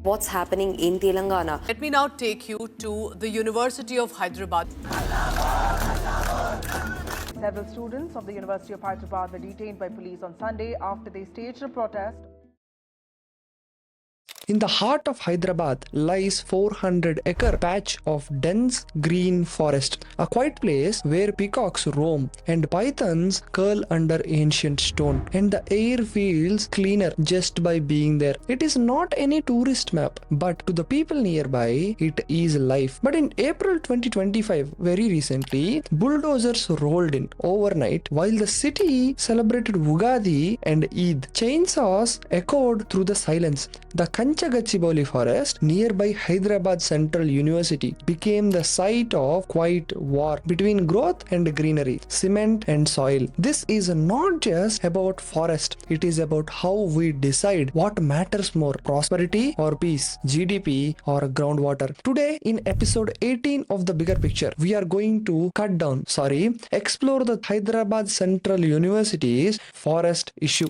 what's happening in Telangana. Let me now take you to the University of Hyderabad. Several students of the University of Hyderabad were detained by police on Sunday after they staged a protest. In the heart of Hyderabad lies 400-acre patch of dense green forest, a quiet place where peacocks roam and pythons curl under ancient stone, and the air feels cleaner just by being there. It is not any tourist map, but to the people nearby, it is life. But in April 2025, very recently, bulldozers rolled in overnight while the city celebrated Ugadi and Eid. Chainsaws echoed through the silence. The Gachibowli forest nearby Hyderabad Central University became the site of quiet war between growth and greenery, cement and soil. This is not just about forest, it is about how we decide what matters more, prosperity or peace, GDP or groundwater. Today in episode 18 of The Bigger Picture, we are going to explore the Hyderabad Central University's forest issue.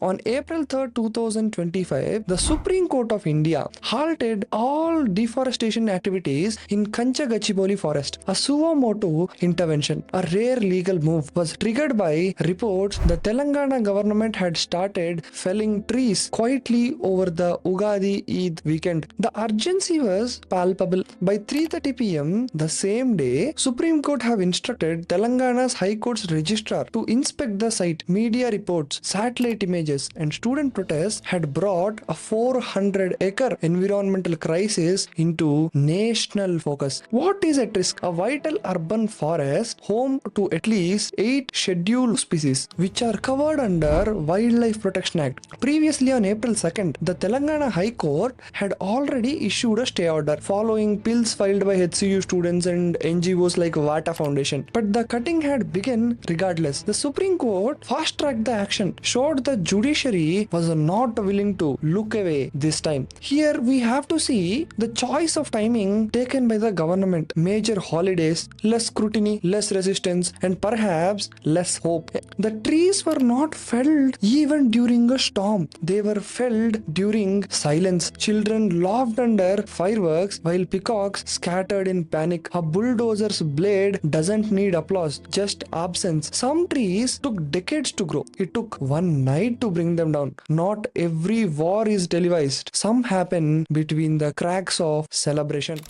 On April 3, 2025, the Supreme Court of India halted all deforestation activities in Gachibowli forest. A suo motu intervention, a rare legal move, was triggered by reports the Telangana government had started felling trees quietly over the Ugadi Eid weekend. The urgency was palpable. By 3:30 p.m. the same day, Supreme Court have instructed Telangana's High Court's registrar to inspect the site. Media reports, satellite images, and student protests had brought a 400-acre environmental crisis into national focus. What is at risk? A vital urban forest home to at least 8 scheduled species which are covered under Wildlife Protection Act. Previously on April 2nd, the Telangana High Court had already issued a stay order following appeals filed by HCU students and NGOs like Vata Foundation. But the cutting had begun regardless. The Supreme Court fast-tracked the action, showed the judiciary was not willing to look away this time. Here we have to see the choice of timing taken by the government. Major holidays, less scrutiny, less resistance, and perhaps less hope. The trees were not felled even during a storm. They were felled during silence. Children laughed under fireworks while peacocks scattered in panic. A bulldozer's blade doesn't need applause, just absence. Some trees took decades to grow. It took one night to bring them down. Not every war is televised. Some happen between the cracks of celebration.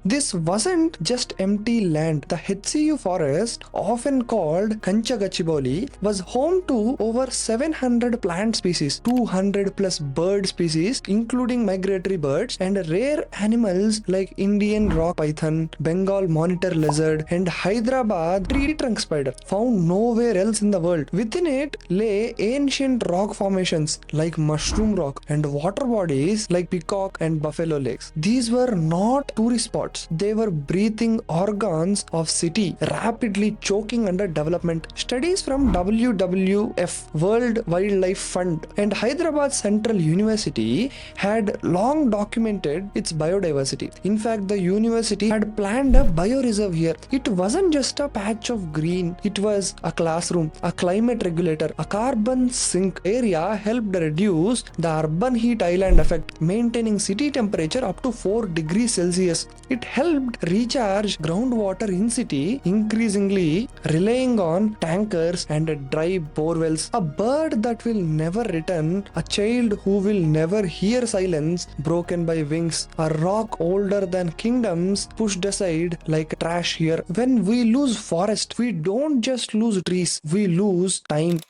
This wasn't just empty land. The HCU forest, often called Gachibowli, was home to over 700 plant species, 200 plus bird species, including migratory birds, and rare animals like Indian rock python, Bengal monitor lizard, and Hyderabad tree trunk spider, found nowhere else in the world. Within it lay ancient rock formations like Mushroom Rock and water bodies like Peacock and Buffalo Lakes. These were not tourist spots. They were breathing organs of city, rapidly choking under development. Studies from WWF, World Wildlife Fund, and Hyderabad Central University had long documented its biodiversity. In fact, the university had planned a bioreserve here. It wasn't just a patch of green. It was a classroom, a climate regulator, a carbon sink. Area helped reduce the urban heat island effect, maintaining city temperature up to 4 degrees Celsius. It helped recharge groundwater in city, increasingly relying on tankers and dry borewells. A bird that will never return, a child who will never hear silence broken by wings, a rock older than kingdoms pushed aside like trash here. When we lose forest, we don't just lose trees, we lose time.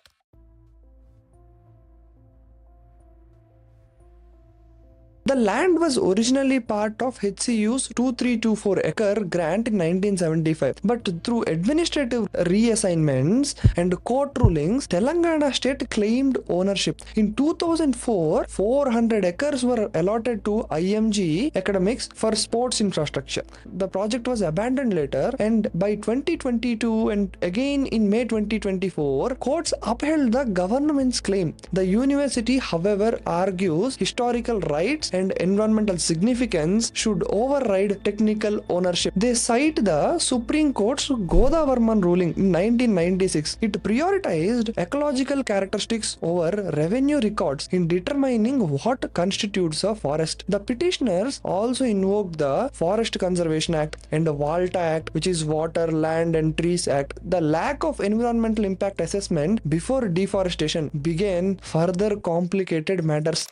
The land was originally part of HCU's 2324-acre grant in 1975, but through administrative reassignments and court rulings, Telangana state claimed ownership. In 2004, 400 acres were allotted to IMG Academics for sports infrastructure. The project was abandoned later, and by 2022 and again in May 2024, courts upheld the government's claim. The university, however, argues historical rights and environmental significance should override technical ownership. They cite the Supreme Court's Godavarman ruling in 1996. It prioritized ecological characteristics over revenue records in determining what constitutes a forest. The petitioners also invoked the Forest Conservation Act and the WALTA Act, which is Water, Land and Trees Act. The lack of environmental impact assessment before deforestation began further complicated matters.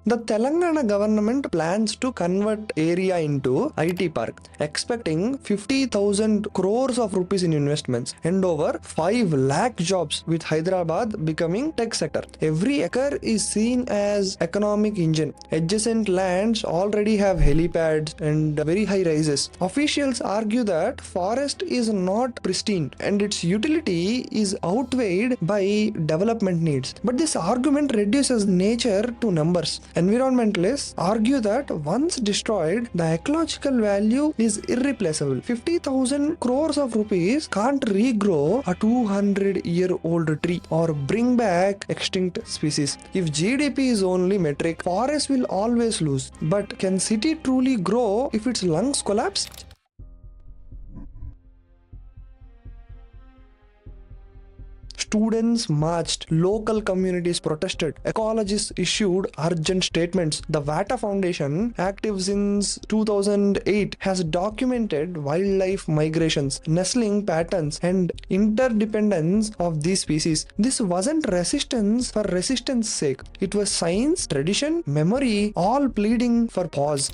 The Telangana government plans to convert area into IT park, expecting 50,000 crores of rupees in investments and over 5 lakh jobs, with Hyderabad becoming tech sector. Every acre is seen as economic engine. Adjacent lands already have helipads and very high rises. Officials argue that forest is not pristine and its utility is outweighed by development needs. But this argument reduces nature to numbers. Environmentalists argue that once destroyed, the ecological value is irreplaceable. 50,000 crores of rupees can't regrow a 200-year-old tree or bring back extinct species. If GDP is only metric, forests will always lose. But can city truly grow if its lungs collapse? Students marched, local communities protested, ecologists issued urgent statements. The Vata Foundation, active since 2008, has documented wildlife migrations, nestling patterns, and interdependence of these species. This wasn't resistance for resistance sake. It was science, tradition, memory, all pleading for pause.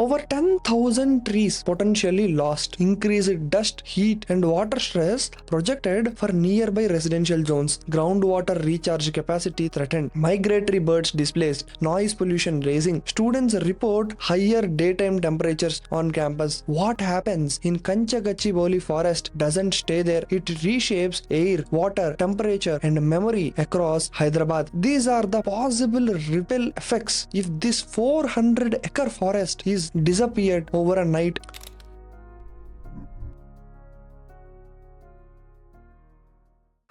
Over 10,000 trees potentially lost, increased dust, heat, and water stress projected for nearby residential zones, groundwater recharge capacity threatened, migratory birds displaced, noise pollution rising. Students report higher daytime temperatures on campus. What happens in Kanchagachibowli forest doesn't stay there. It reshapes air, water, temperature, and memory across Hyderabad. These are the possible ripple effects if this 400-acre forest is disappeared over a night.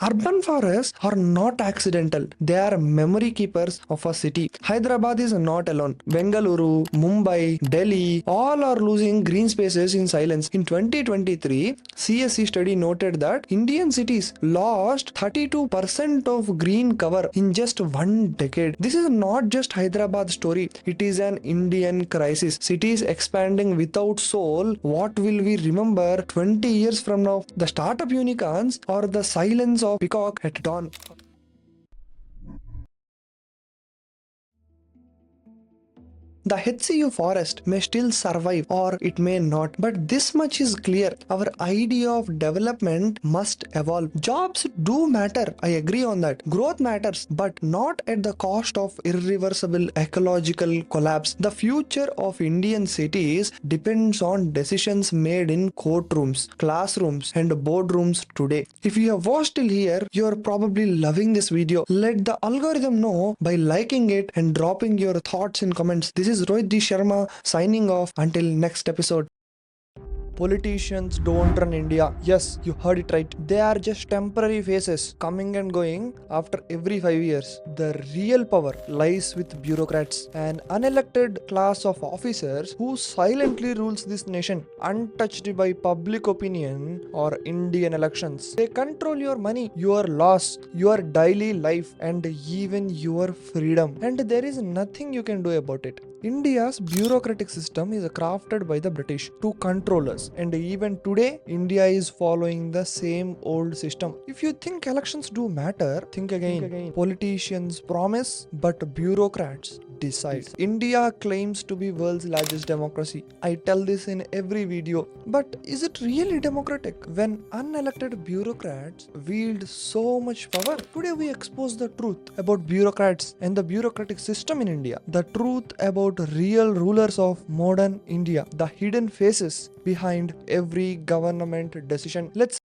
Urban forests are not accidental. They are memory keepers of a city. Hyderabad is not alone. Bengaluru, Mumbai, Delhi, all are losing green spaces in silence. In 2023, CSC study noted that Indian cities lost 32% of green cover in just one decade. This is not just Hyderabad's story. It is an Indian crisis. Cities expanding without soul. What will we remember 20 years from now? The startup unicorns or the silence of peacock at dawn? The HCU forest may still survive or it may not, but this much is clear. Our idea of development must evolve. Jobs do matter, I agree on that. Growth matters, but not at the cost of irreversible ecological collapse. The future of Indian cities depends on decisions made in courtrooms, classrooms, and boardrooms today. If you have watched till here, you are probably loving this video. Let the algorithm know by liking it and dropping your thoughts in comments. This is Rohith Sharma signing off until next episode. Politicians don't run India. Yes, you heard it right. They are just temporary faces coming and going after every 5 years. The real power lies with bureaucrats, an unelected class of officers who silently rules this nation, untouched by public opinion or Indian elections. They control your money, your laws, your daily life, and even your freedom. And there is nothing you can do about it. India's bureaucratic system is crafted by the British to control us, and even today India is following the same old system. If you think elections do matter, think again. Politicians promise, but bureaucrats decide. India claims to be world's largest democracy. I tell this in every video, but is it really democratic when unelected bureaucrats wield so much power? Today we expose the truth about bureaucrats and the bureaucratic system in India, the truth about real rulers of modern India, the hidden faces behind every government decision. Let's